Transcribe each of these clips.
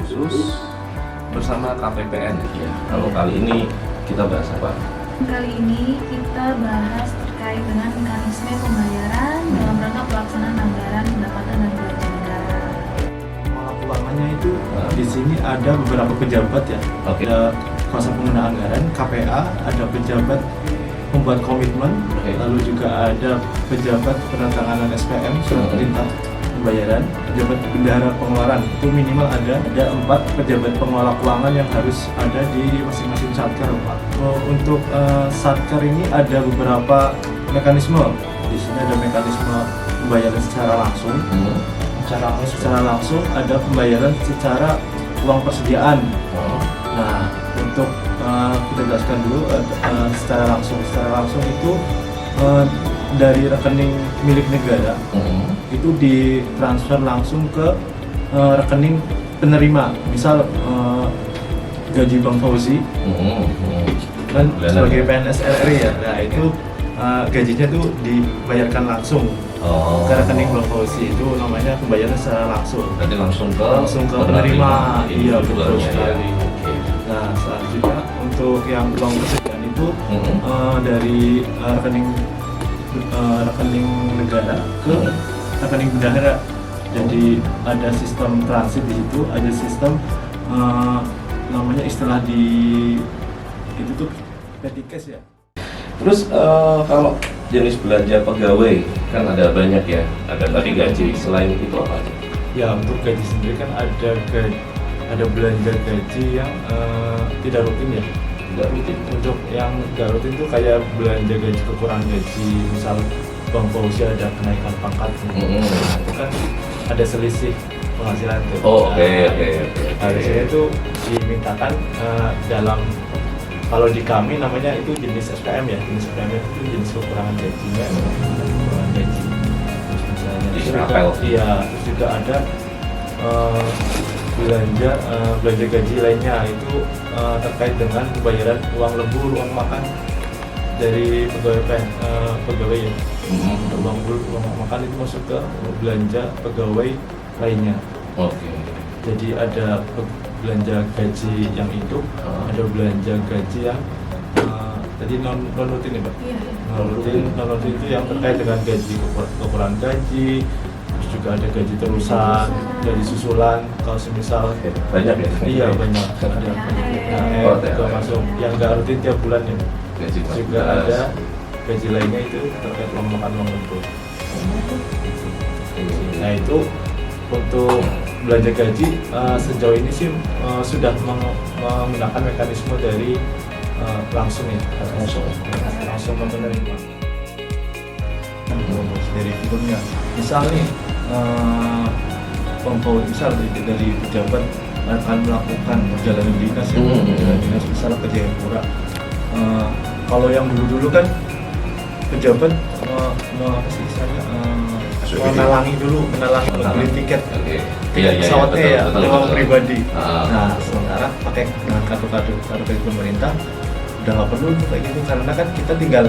khusus bersama KPPN ya. Kalau kali ini kita bahas apa? Kali ini kita bahas terkait dengan mekanisme pembayaran dalam rangka pelaksanaan anggaran pendapatan dan belanja negara. Keuangannya itu di sini ada beberapa pejabat ya. Oke. Ada kuasa pengguna anggaran, KPA, ada pejabat membuat komitmen, lalu juga ada pejabat penandatanganan SPM, surat perintah pembayaran, pejabat bendahara pengeluaran. Itu minimal ada 4 pejabat pengelola keuangan yang harus ada di masing-masing satker, Pak. Untuk satker ini ada beberapa mekanisme. Di sini ada mekanisme pembayaran secara langsung. Secara langsung ada pembayaran secara uang persediaan. Nah, untuk kita jelaskan dulu secara langsung. Secara langsung itu dari rekening milik negara itu ditransfer langsung ke rekening penerima. Misal gaji Bang Fauzi kan sebagai PNS RRI ya. Nah, itu gajinya tuh dibayarkan langsung ke rekening Bang Fauzi. Itu namanya pembayaran secara langsung. Berarti langsung ke penerima. Iya, betul individualnya, sekali. ya. Oke. Nah, selanjutnya untuk yang uang persediaan itu dari rekening negara ke rekening bendahara. Jadi ada sistem transit di situ, ada sistem namanya istilah di itu tuh petty cash ya. Terus kalau jenis belanja pegawai kan ada banyak ya, ada tadi gaji. Selain itu apa aja? Ya, untuk gaji sendiri kan ada belanja gaji yang tidak rutin ya. Tidak rutin. Untuk yang nggak rutin tuh kayak belanja gaji kekurangan gaji, misal Bang Fauzi ada kenaikan pangkat, itu kan ada selisih penghasilan tuh. Oke. Harusnya itu dimintakan dalam, kalau di kami namanya itu jenis SPM ya, jenis SPM itu jenis kekurangan gajinya, kekurangan gaji. Terus misalnya Di juga, apel. iya, terus juga ada belanja gaji lainnya itu terkait dengan pembayaran uang lembur, uang makan dari pegawai ya. Uang lembur, uang makan itu masuk ke belanja pegawai lainnya. Oke. Jadi ada belanja gaji yang hidup, ada belanja gaji yang tadi non rutin ya, Pak? Iya. Non rutin itu yang terkait dengan gaji kekurangan gaji, terus juga ada gaji terusan, gaji susulan. Kalau semisal Banyak ya? iya banyak, ada juga masuk yang nggak rutin tiap bulan ya. Gaji Juga ada gaji lainnya itu terkait uang makan, uang lembur. Nah, itu untuk belanja gaji sejauh ini sih sudah menggunakan mekanisme dari langsung ya, langsung menerima dari filmnya. Misal nih misal dari pejabat akan melakukan perjalanan dinas ya, perjalanan dinas misalnya ke Jayapura. Kalau yang dulu kan pejabat menalangi beli tiket pesawatnya ya, uang pribadi. Nah, sementara pakai kartu kredit pemerintah udah nggak perlu tuh kayak gitu, karena kan kita tinggal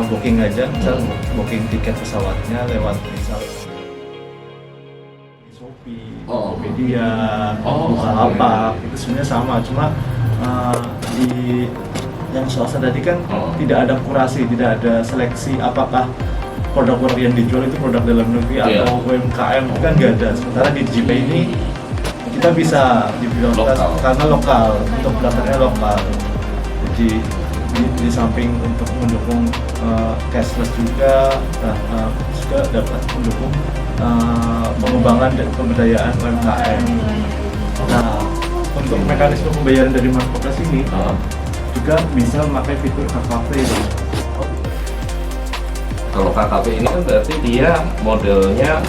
booking aja, misal booking tiket pesawatnya lewat misal Shopee, Tokopedia, Bukalapak, itu sebenarnya sama, cuma di yang swasta tadi kan tidak ada kurasi, tidak ada seleksi apakah produk-produk yang dijual itu produk dalam negeri atau UMKM, itu kan nggak ada. Sementara di GPay ini kita bisa dibilang karena lokal, untuk daftarnya lokal. Jadi di samping untuk mendukung cashless juga dapat mendukung pengembangan dan pemberdayaan UMKM. Nah, untuk mekanisme pembayaran dari marketplace ini juga bisa memakai fitur KKP. Kalau KKP ini kan berarti dia modelnya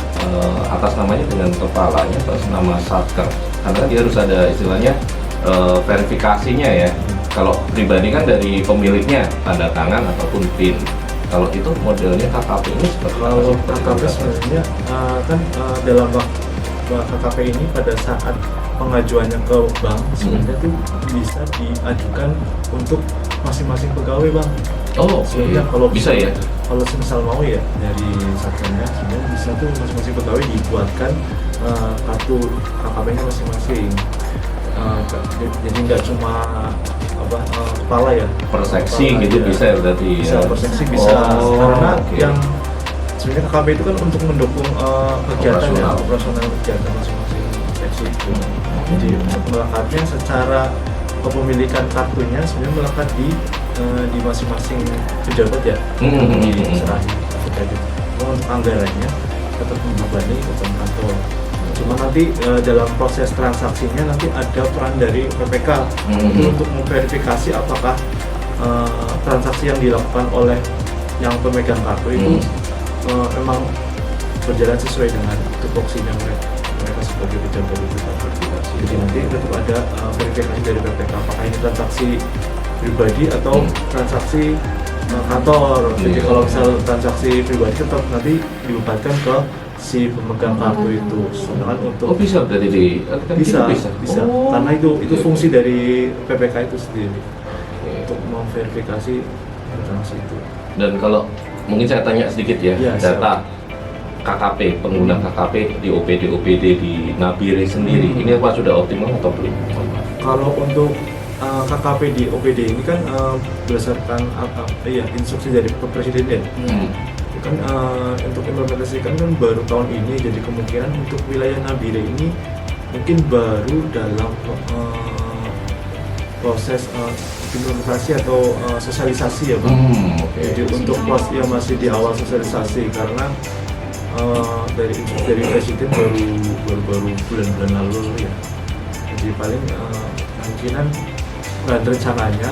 atas namanya dengan kepalanya atas nama satker, karena dia harus ada istilahnya verifikasinya ya. Kalau pribadi kan dari pemiliknya, tanda tangan ataupun PIN. Kalau itu modelnya KKP ini seperti kalau KKP sebenarnya kan dalam KKP ini pada saat pengajuannya ke bank sebenarnya tuh bisa diajukan untuk masing-masing pegawai, Bang. Oh, Sebenarnya oke. kalau Bisa ya? Kalau semisal mau ya dari satkernya sebenarnya bisa tuh masing-masing pegawai dibuatkan kartu KKP-nya masing-masing. Jadi nggak cuma kepala ya. Per seksi Kepala gitu aja. bisa ya berarti Bisa ya? per seksi bisa. Oh, Karena oke. yang sebenarnya KKP itu kan untuk mendukung kegiatan ya, Operasional. operasional kegiatan masing-masing seksi itu. Jadi untuk melekatnya secara kepemilikan kartunya sebenarnya melekat di masing-masing pejabat ya, diserahin kepada. Untuk anggarannya tetap membebani beban kantor. Cuma nanti dalam proses transaksinya nanti ada peran dari PPK itu untuk memverifikasi apakah transaksi yang dilakukan oleh yang pemegang kartu itu memang berjalan sesuai dengan tupoksinya mereka sebagai pejabat itu. Jadi nanti tetap ada verifikasi dari PPK apakah ini transaksi pribadi atau transaksi kantor. Jadi kalau misal transaksi pribadi tetap nanti dibebankan ke si pemegang kartu itu. Sedangkan untuk Oh bisa berarti di kan bisa, gitu bisa. Oh, Karena itu oke, fungsi oke. dari PPK itu sendiri Oke. untuk memverifikasi transaksi itu. Dan kalau mungkin saya tanya sedikit ya, Ya, data KKP, pengguna KKP di OPD di Nabire sendiri, ini apa sudah optimal atau belum? Kalau untuk KKP di OPD ini kan berdasarkan instruksi dari Pak Presiden ya. Itu kan untuk implementasikan kan baru tahun ini, jadi kemungkinan untuk wilayah Nabire ini mungkin baru dalam proses implementasi atau sosialisasi ya Pak. Oke. Jadi untuk yang masih di awal sosialisasi karena dari Presiden baru bulan-bulan lalu ya. Jadi paling kemungkinan dan rencananya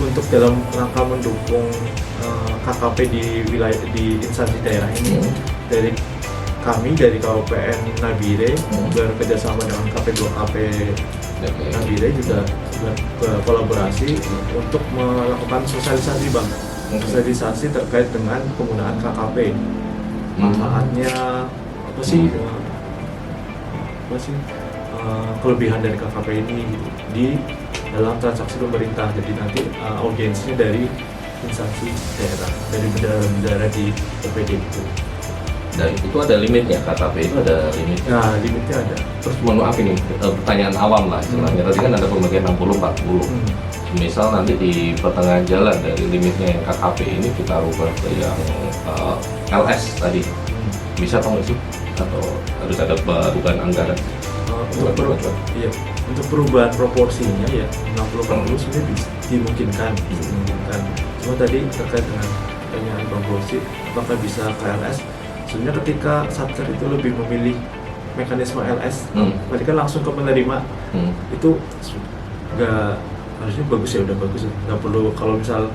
untuk dalam rangka mendukung KKP di wilayah di instansi daerah ini dari kami dari KUPN Nabire bekerjasama dengan KP2KP Nabire juga berkolaborasi untuk melakukan sosialisasi Bang. Sosialisasi terkait dengan penggunaan KKP. Manfaatnya apa sih? Kelebihan dari KKP ini di dalam transaksi pemerintah. Jadi nanti audiensnya dari instansi daerah, dari bendara-bendara di OPD itu. Dan itu ada limitnya, KKP itu ada limitnya. Nah, limitnya ada. Terus mohon maaf ini pertanyaan awam lah istilahnya. Tadi kan ada pembagian 60-40. Misal nanti di pertengahan jalan dari limitnya yang KKP ini kita rubah ke yang LS tadi. Bisa atau nggak sih? Atau harus ada perubahan anggaran? Untuk perubahan proporsinya ya 60-40 sebenarnya bisa dimungkinkan. Cuma tadi terkait dengan pertanyaan Bang Bosi, apakah bisa ke LS? Sebenarnya ketika Satker itu lebih memilih mekanisme LS, berarti kan langsung ke penerima, itu nggak harusnya bagus ya, udah bagus, nggak perlu kalau misal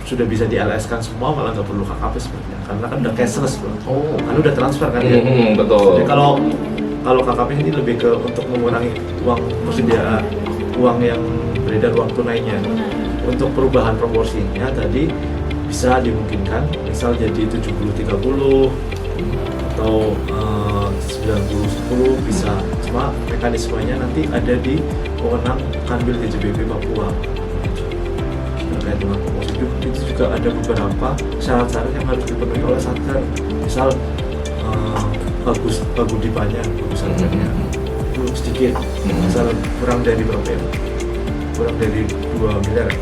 sudah bisa di LS kan semua malah nggak perlu KKP sebenarnya karena kan udah cashless bro. Kan udah transfer kan ya. Betul. Jadi kalau KKP ini lebih ke untuk mengurangi uang persediaan uang yang beredar, uang tunainya. Untuk perubahan proporsinya tadi bisa dimungkinkan misal jadi 70-30 atau 90-10 bisa. Cuma mekanismenya nanti ada di wewenang Kanwil DJBP Papua. Terkait dengan proporsi itu juga ada beberapa syarat-syarat yang harus dipenuhi oleh Satker. Misal bagus dipannya, bagus harganya itu sedikit, misal kurang dari berapa ya? Kurang dari 2 miliar,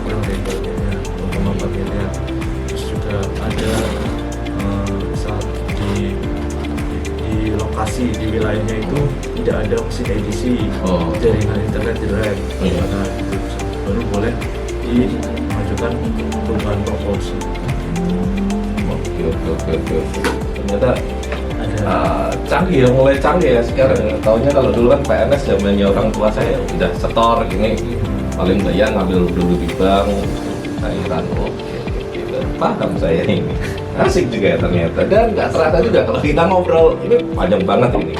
kurang dari bagiannya 2,4 miliar. Terus juga ada misal di lokasi di wilayahnya itu tidak ada mesin EDC, jaringan internet jelek, karena itu baru boleh dimajukan perubahan proporsi. Oke. Ternyata canggih ya, mulai canggih ya sekarang. Taunya kalau dulu kan PNS zamannya orang tua saya udah setor gini, paling bayar ngambil dulu di bank, cairan. Oke, paham saya ini. Asik juga ya ternyata. Dan nggak terasa juga kalau kita ngobrol ini panjang banget ini.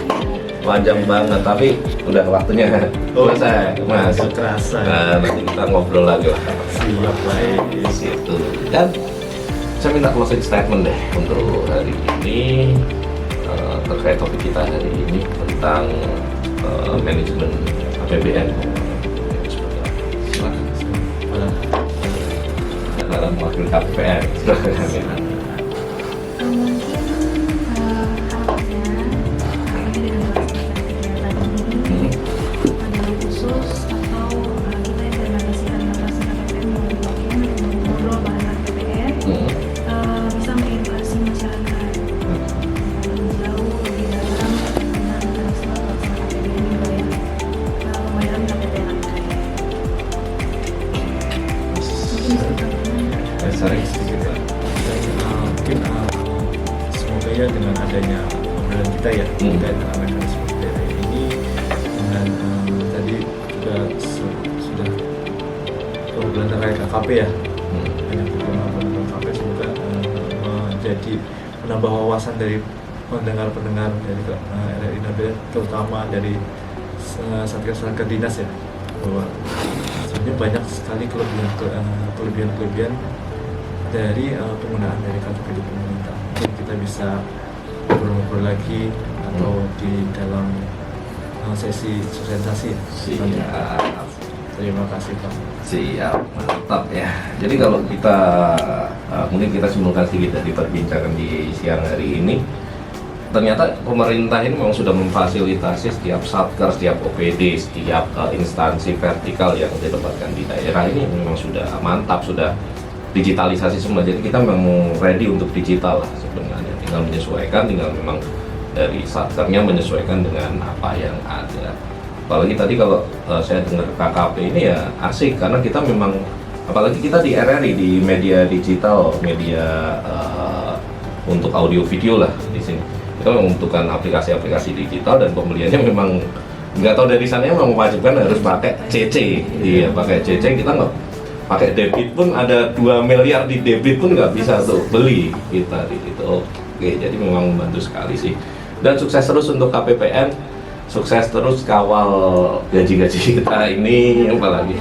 Panjang banget, tapi udah waktunya selesai, Mas. Kerasa. Nah, nanti kita ngobrol lagi lah. Siap baik. Di situ. Dan saya minta closing statement deh untuk hari ini terkait topik kita hari ini tentang manajemen APBN. Silakan. dalam wakil KPPN. Mungkin harapannya dengan kegiatan ini ada khusus atau kita implementasikan inovasi KPPN melalui ngobrol bareng KPPN bisa mengedukasi masyarakat lebih jauh lebih dalam tentang mekanisme pelaksanaan KPPN pembayaran KPPN anggaran. Sering sedikit Pak. Mungkin semoga ya dengan adanya obrolan kita ya terkait dengan mekanisme PDR ini dengan tadi juga sudah obrolan terkait KKP ya, banyak obrolan KKP, semoga menjadi menambah wawasan dari pendengar-pendengar dari RRI Nabila, terutama dari satgas-satgas dinas ya, bahwa sebenarnya banyak sekali kelebihan dari penggunaan dari KTP di pemerintah. Mungkin kita bisa ngobrol-ngobrol lagi atau di dalam sesi sosialisasi. Siap. Terima kasih Pak. Siap, mantap ya. Jadi kalau kita mungkin kita simpulkan sedikit dari perbincangan di siang hari ini, ternyata pemerintah ini memang sudah memfasilitasi setiap satker, setiap OPD, setiap instansi vertikal yang ditempatkan di daerah ini memang sudah mantap, sudah digitalisasi semua. Jadi kita memang ready untuk digital lah sebenarnya, tinggal menyesuaikan, tinggal memang dari satkernya menyesuaikan dengan apa yang ada. Apalagi tadi kalau saya dengar KKP ini ya asik, karena kita memang, apalagi kita di RRI, di media digital, media untuk audio video lah di sini. Kita membutuhkan aplikasi-aplikasi digital dan pembeliannya memang nggak tahu dari sana memang mewajibkan harus pakai CC. Iya, pakai CC. Kita nggak pakai debit pun, ada 2 miliar di debit pun nggak bisa tuh beli kita di situ. Oke, jadi memang membantu sekali sih. Dan sukses terus untuk KPPN, sukses terus kawal gaji-gaji kita ini, apalagi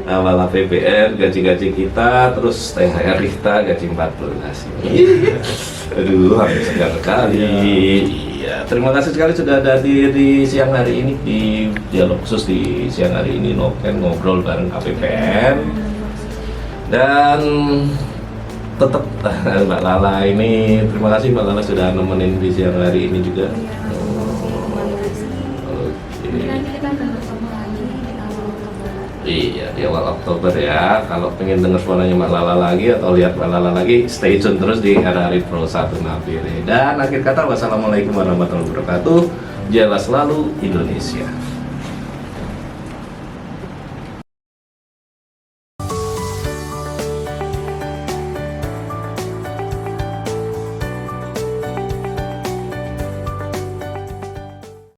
awal APBN, gaji-gaji kita, terus THR kita, gaji 14 ini. Aduh, hampir segar sekali. Iya, terima kasih sekali sudah ada di siang hari ini di dialog khusus di siang hari ini, ngobrol bareng KPPN. Dan tetap Mbak Lala ini, terima kasih Mbak Lala sudah nemenin di siang hari ini juga. Nanti kita akan bertemu lagi di awal Oktober. Iya, di awal Oktober ya. Kalau pengen dengar suaranya Mbak Lala lagi atau lihat Mbak Lala lagi, stay tune terus di RRI Pro 1 Nabire. Dan akhir kata, wassalamualaikum warahmatullahi wabarakatuh. Jalan selalu Indonesia.